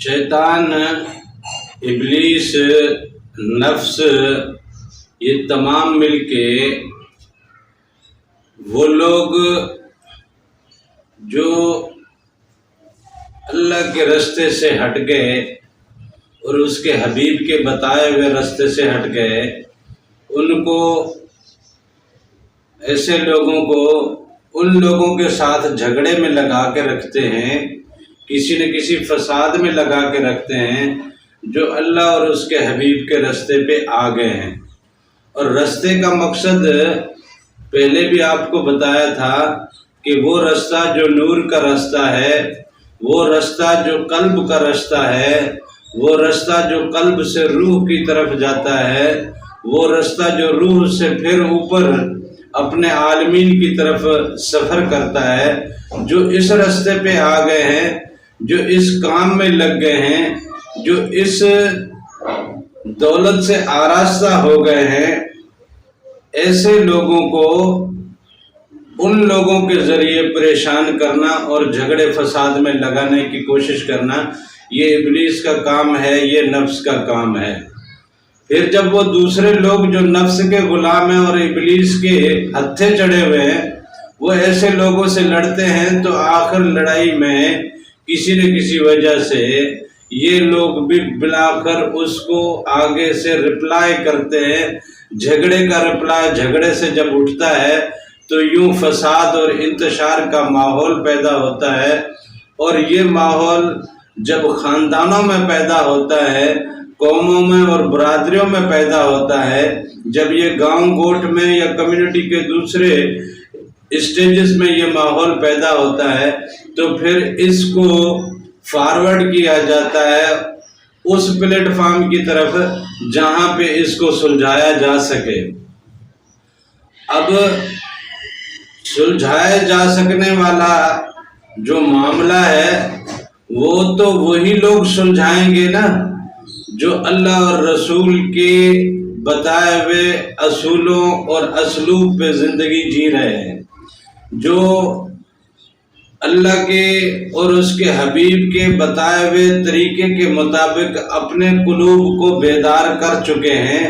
شیطان، ابلیس، نفس، یہ تمام مل کے وہ لوگ جو اللہ کے راستے سے ہٹ گئے اور اس کے حبیب کے بتائے ہوئے راستے سے ہٹ گئے، ان کو، ایسے لوگوں کو ان لوگوں کے ساتھ جھگڑے میں لگا کے رکھتے ہیں، کسی نہ کسی فساد میں لگا کے رکھتے ہیں، جو اللہ اور اس کے حبیب کے راستے پہ آ گئے ہیں۔ اور راستے کا مقصد پہلے بھی آپ کو بتایا تھا کہ وہ راستہ جو نور کا راستہ ہے، وہ راستہ جو قلب کا راستہ ہے، وہ راستہ جو قلب سے روح کی طرف جاتا ہے، وہ راستہ جو روح سے پھر اوپر اپنے عالمین کی طرف سفر کرتا ہے، جو اس راستے پہ آ گئے ہیں، جو اس کام میں لگ گئے ہیں، جو اس دولت سے آراستہ ہو گئے ہیں، ایسے لوگوں کو ان لوگوں کے ذریعے پریشان کرنا اور جھگڑے فساد میں لگانے کی کوشش کرنا، یہ ابلیس کا کام ہے، یہ نفس کا کام ہے۔ پھر جب وہ دوسرے لوگ جو نفس کے غلام ہیں اور ابلیس کے ہتھے چڑھے ہوئے ہیں، وہ ایسے لوگوں سے لڑتے ہیں، تو آخر لڑائی میں کسی نہ کسی وجہ سے یہ لوگ بھی بلاخر اس کو آگے سے رپلائی کرتے ہیں۔ جھگڑے کا رپلائی جھگڑے سے جب اٹھتا ہے تو یوں فساد اور انتشار کا ماحول پیدا ہوتا ہے، اور یہ ماحول جب خاندانوں میں پیدا ہوتا ہے، قوموں میں اور برادریوں میں پیدا ہوتا ہے، جب یہ گاؤں گوٹھ میں یا کمیونٹی کے دوسرے اسٹیجز میں یہ ماحول پیدا ہوتا ہے، تو پھر اس کو فارورڈ کیا جاتا ہے اس پلیٹ فارم کی طرف جہاں پہ اس کو سلجھایا جا سکے۔ اب سلجھائے جا سکنے والا جو معاملہ ہے وہ تو وہی لوگ سلجھائیں گے نا جو اللہ اور رسول کے بتائے ہوئے اصولوں اور اسلوب پہ زندگی جی رہے ہیں، جو اللہ کے اور اس کے حبیب کے بتائے ہوئے طریقے کے مطابق اپنے قلوب کو بیدار کر چکے ہیں،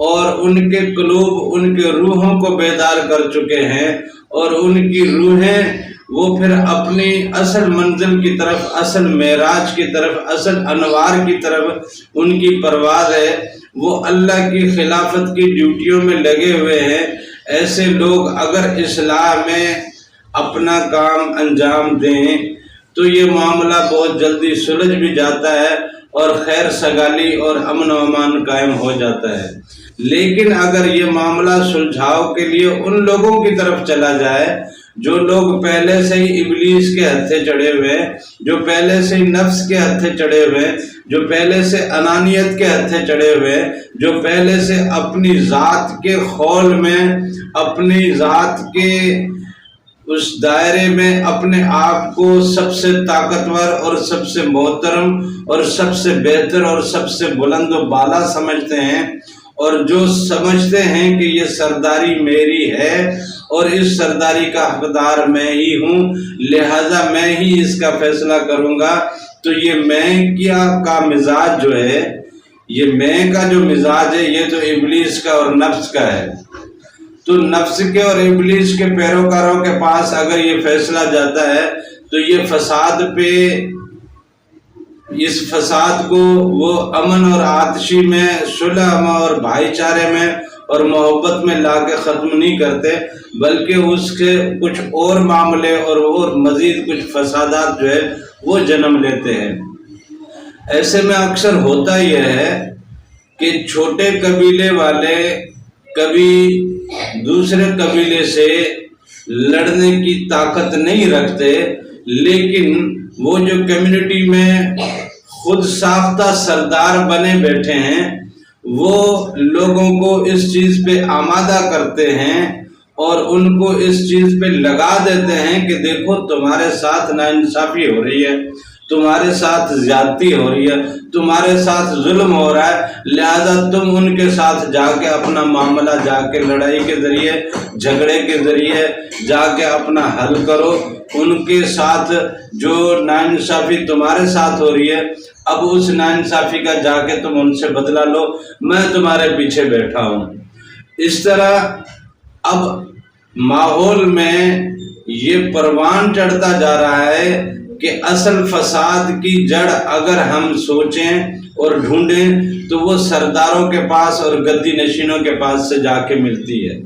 اور ان کے قلوب ان کے روحوں کو بیدار کر چکے ہیں، اور ان کی روحیں وہ پھر اپنی اصل منزل کی طرف، اصل معراج کی طرف، اصل انوار کی طرف ان کی پرواز ہے، وہ اللہ کی خلافت کی ڈیوٹیوں میں لگے ہوئے ہیں۔ ایسے لوگ اگر اصلاح میں اپنا کام انجام دیں تو یہ معاملہ بہت جلدی سلجھ بھی جاتا ہے اور خیر سگالی اور امن و امان قائم ہو جاتا ہے۔ لیکن اگر یہ معاملہ سلجھاؤ کے لیے ان لوگوں کی طرف چلا جائے جو لوگ پہلے سے ہی ابلیس کے ہتھے چڑھے ہوئے ہیں، جو پہلے سے ہی نفس کے ہتھے چڑھے ہوئے ہیں، جو پہلے سے انانیت کے ہتھے چڑھے ہوئے ہیں، جو پہلے سے اپنی ذات کے خول میں، اپنی ذات کے اس دائرے میں اپنے آپ کو سب سے طاقتور اور سب سے محترم اور سب سے بہتر اور سب سے بلند و بالا سمجھتے ہیں، اور جو سمجھتے ہیں کہ یہ سرداری میری ہے اور اس سرداری کا حقدار میں ہی ہوں، لہذا میں ہی اس کا فیصلہ کروں گا، تو یہ میں کیا کا مزاج جو ہے، یہ میں کا جو مزاج ہے، یہ تو ابلیس کا اور نفس کا ہے۔ تو نفس کے اور ابلیس کے پیروکاروں کے پاس اگر یہ فیصلہ جاتا ہے تو یہ فساد پہ، اس فساد کو وہ امن اور آتشی میں، صلح اور بھائی چارے میں اور محبت میں لا کے ختم نہیں کرتے، بلکہ اس کے کچھ اور معاملے اور مزید کچھ فسادات جو ہے وہ جنم لیتے ہیں۔ ایسے میں اکثر ہوتا یہ ہے کہ چھوٹے قبیلے والے کبھی دوسرے قبیلے سے لڑنے کی طاقت نہیں رکھتے، لیکن وہ جو کمیونٹی میں خود ساختہ سردار بنے بیٹھے ہیں، وہ لوگوں کو اس چیز پہ آمادہ کرتے ہیں اور ان کو اس چیز پہ لگا دیتے ہیں کہ دیکھو تمہارے ساتھ ناانصافی ہو رہی ہے، تمہارے ساتھ زیادتی ہو رہی ہے، تمہارے ساتھ ظلم ہو رہا ہے، لہذا تم ان کے ساتھ جا کے اپنا معاملہ جا کے لڑائی کے ذریعے، جھگڑے کے ذریعے جا کے اپنا حل کرو۔ ان کے ساتھ جو ناانصافی تمہارے ساتھ ہو رہی ہے اب اس ناانصافی کا جا کے تم ان سے بدلہ لو، میں تمہارے پیچھے بیٹھا ہوں۔ اس طرح اب ماحول میں یہ پروان چڑھتا جا رہا ہے کہ اصل فساد کی جڑ اگر ہم سوچیں اور ڈھونڈیں تو وہ سرداروں کے پاس اور گدی نشینوں کے پاس سے جا کے ملتی ہے۔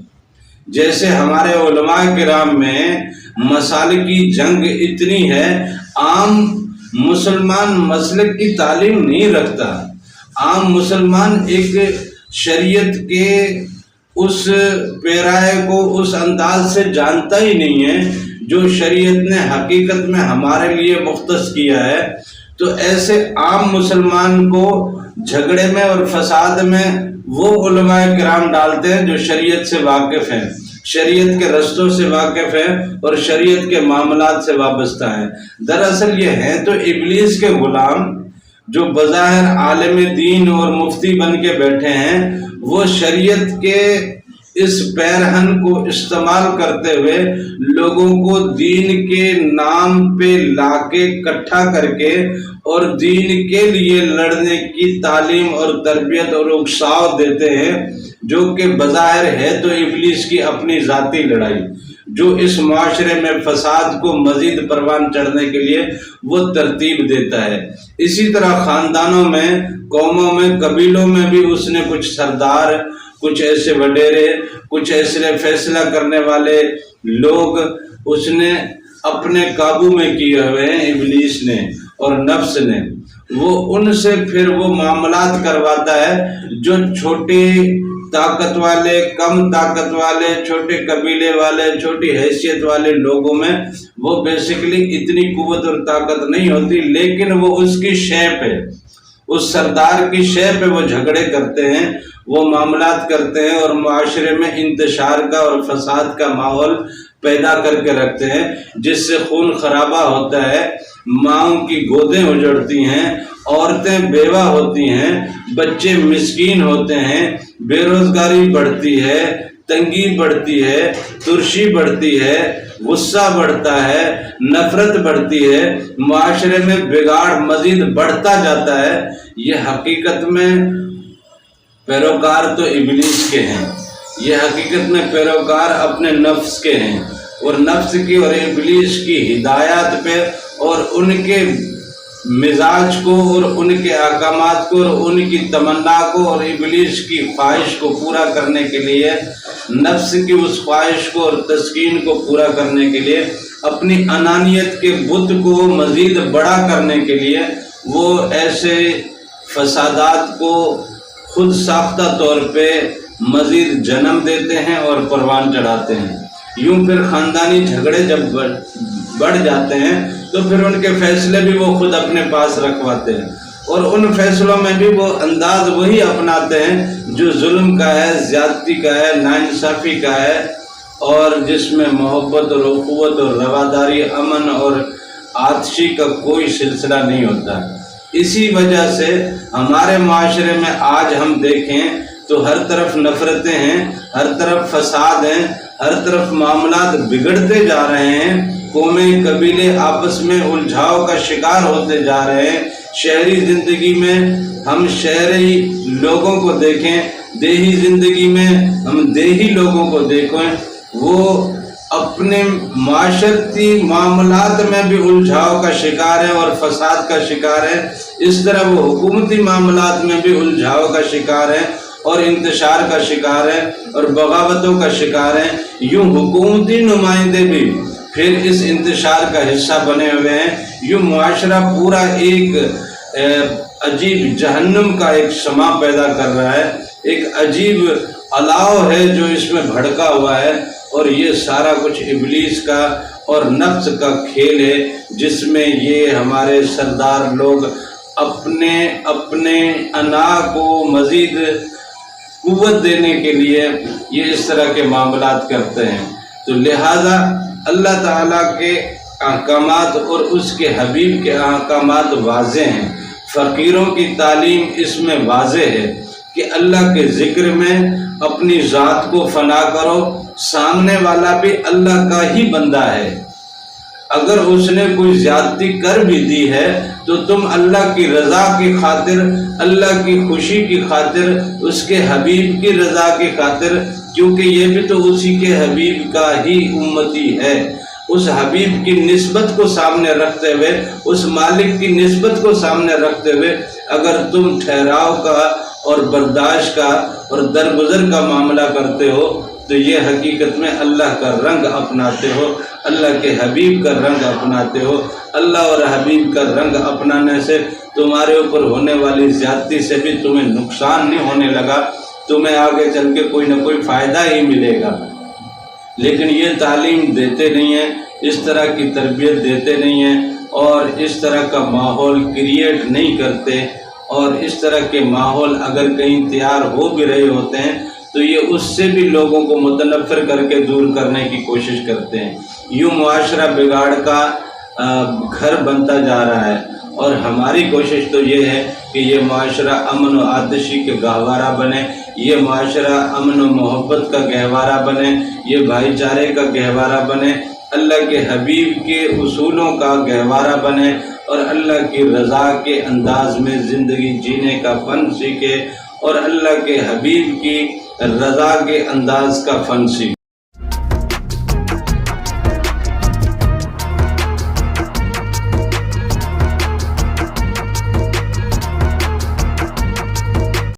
جیسے ہمارے علماء کرام میں مسالکی جنگ اتنی ہے، عام مسلمان مسلک کی تعلیم نہیں رکھتا، عام مسلمان ایک شریعت کے اس پیرائے کو اس انداز سے جانتا ہی نہیں ہے جو شریعت نے حقیقت میں ہمارے لیے مختص کیا ہے۔ تو ایسے عام مسلمان کو جھگڑے میں اور فساد میں وہ علماء کرام ڈالتے ہیں جو شریعت سے واقف ہیں، شریعت کے رستوں سے واقف ہیں اور شریعت کے معاملات سے وابستہ ہیں۔ دراصل یہ ہیں تو ابلیس کے غلام جو بظاہر عالم دین اور مفتی بن کے بیٹھے ہیں، وہ شریعت کے اس پیرہن کو استعمال کرتے ہوئے لوگوں کو دین کے نام پہ لا کے اکٹھا کر کے اور دین کے لیے لڑنے کی تعلیم اور تربیت اور اکساو دیتے ہیں، جو کہ بظاہر ہے تو ابلیس کی اپنی ذاتی لڑائی، جو اس معاشرے میں فساد کو مزید پروان چڑھنے کے لیے وہ ترتیب دیتا ہے۔ اسی طرح خاندانوں میں، قوموں میں، قبیلوں میں بھی اس نے کچھ سردار، کچھ ایسے وڈیرے، کچھ ایسے فیصلہ کرنے والے لوگ اس نے اپنے قابو میں کیے ہوئے ہیں، ابلیس نے اور نفس نے۔ وہ ان سے پھر وہ معاملات کرواتا ہے جو چھوٹے طاقت والے، کم طاقت والے، چھوٹے قبیلے والے، چھوٹی حیثیت والے لوگوں میں وہ بیسیکلی اتنی قوت اور طاقت نہیں ہوتی، لیکن وہ اس کی شے پہ، اس سردار کی شے پہ وہ جھگڑے کرتے ہیں، وہ معاملات کرتے ہیں اور معاشرے میں انتشار کا اور فساد کا ماحول پیدا کر کے رکھتے ہیں، جس سے خون خرابہ ہوتا ہے، ماؤں کی گودیں اجڑتی ہیں، عورتیں بیوہ ہوتی ہیں، بچے مسکین ہوتے ہیں، بے روزگاری بڑھتی ہے، تنگی بڑھتی ہے، ترشی بڑھتی ہے، غصہ بڑھتا ہے، نفرت بڑھتی ہے، معاشرے میں بگاڑ مزید بڑھتا جاتا ہے۔ یہ حقیقت میں پیروکار تو ابلیس کے ہیں، یہ حقیقت میں پیروکار اپنے نفس کے ہیں، اور نفس کی اور ابلیس کی ہدایات پہ اور ان کے مزاج کو اور ان کے احکامات کو اور ان کی تمنا کو اور ابلیس کی خواہش کو پورا کرنے کے لیے، نفس کی اس خواہش کو اور تسکین کو پورا کرنے کے لیے، اپنی انانیت کے بت کو مزید بڑا کرنے کے لیے وہ ایسے فسادات کو خود ساختہ طور پہ مزید جنم دیتے ہیں اور پروان چڑھاتے ہیں۔ یوں پھر خاندانی جھگڑے جب بڑھ جاتے ہیں تو پھر ان کے فیصلے بھی وہ خود اپنے پاس رکھواتے ہیں، اور ان فیصلوں میں بھی وہ انداز وہی اپناتے ہیں جو ظلم کا ہے، زیادتی کا ہے، ناانصافی کا ہے، اور جس میں محبت اور اخوت اور رواداری، امن اور آتشی کا کوئی سلسلہ نہیں ہوتا۔ اسی وجہ سے ہمارے معاشرے میں آج ہم دیکھیں تو ہر طرف نفرتیں ہیں، ہر طرف فساد ہیں، ہر طرف معاملات بگڑتے جا رہے ہیں، قومیں، قبیلے آپس میں الجھاؤ کا شکار ہوتے جا رہے ہیں۔ شہری زندگی میں ہم شہری لوگوں کو دیکھیں، دیہی زندگی میں ہم دیہی لوگوں کو دیکھیں، وہ اپنے معاشرتی معاملات میں بھی الجھاؤ کا شکار ہے اور فساد کا شکار ہے، اس طرح وہ حکومتی معاملات میں بھی الجھاؤ کا شکار ہے اور انتشار کا شکار ہے اور بغاوتوں کا شکار ہے۔ یوں حکومتی نمائندے بھی پھر اس انتشار کا حصہ بنے ہوئے ہیں۔ یوں معاشرہ پورا ایک عجیب جہنم کا ایک شمع پیدا کر رہا ہے، ایک عجیب الاؤ ہے جو اس میں بھڑکا ہوا ہے، اور یہ سارا کچھ ابلیس کا اور نفس کا کھیل ہے، جس میں یہ ہمارے سردار لوگ اپنے انا کو مزید قوت دینے کے لیے یہ اس طرح کے معاملات کرتے ہیں۔ تو لہذا اللہ تعالیٰ کے احکامات اور اس کے حبیب کے احکامات واضح ہیں، فقیروں کی تعلیم اس میں واضح ہے کہ اللہ کے ذکر میں اپنی ذات کو فنا کرو، سامنے والا بھی اللہ کا ہی بندہ ہے، اگر اس نے کوئی زیادتی کر بھی دی ہے تو تم اللہ کی رضا کی خاطر، اللہ کی خوشی کی خاطر، اس کے حبیب کی رضا کی خاطر، کیونکہ یہ بھی تو اسی کے حبیب کا ہی امتی ہے، اس حبیب کی نسبت کو سامنے رکھتے ہوئے، اس مالک کی نسبت کو سامنے رکھتے ہوئے اگر تم ٹھہراؤ کا اور برداشت کا اور درگزر کا معاملہ کرتے ہو تو یہ حقیقت میں اللہ کا رنگ اپناتے ہو، اللہ کے حبیب کا رنگ اپناتے ہو۔ اللہ اور حبیب کا رنگ اپنانے سے تمہارے اوپر ہونے والی زیادتی سے بھی تمہیں نقصان نہیں ہونے لگا، تمہیں آگے چل کے کوئی نہ کوئی فائدہ ہی ملے گا۔ لیکن یہ تعلیم دیتے نہیں ہیں، اس طرح کی تربیت دیتے نہیں ہیں، اور اس طرح کا ماحول کریٹ نہیں کرتے، اور اس طرح کے ماحول اگر کہیں تیار ہو بھی رہے ہوتے ہیں تو یہ اس سے بھی لوگوں کو متنفر کر کے دور کرنے کی کوشش کرتے ہیں۔ یوں معاشرہ بگاڑ کا گھر بنتا جا رہا ہے، اور ہماری کوشش تو یہ ہے کہ یہ معاشرہ امن و آتشی کے گہوارہ بنے، یہ معاشرہ امن و محبت کا گہوارہ بنے، یہ بھائی چارے کا گہوارہ بنے، اللہ کے حبیب کے اصولوں کا گہوارہ بنے، اور اللہ کی رضا کے انداز میں زندگی جینے کا فن سیکھے، اور اللہ کے حبیب کی رضا کے انداز کا فن سیکھے۔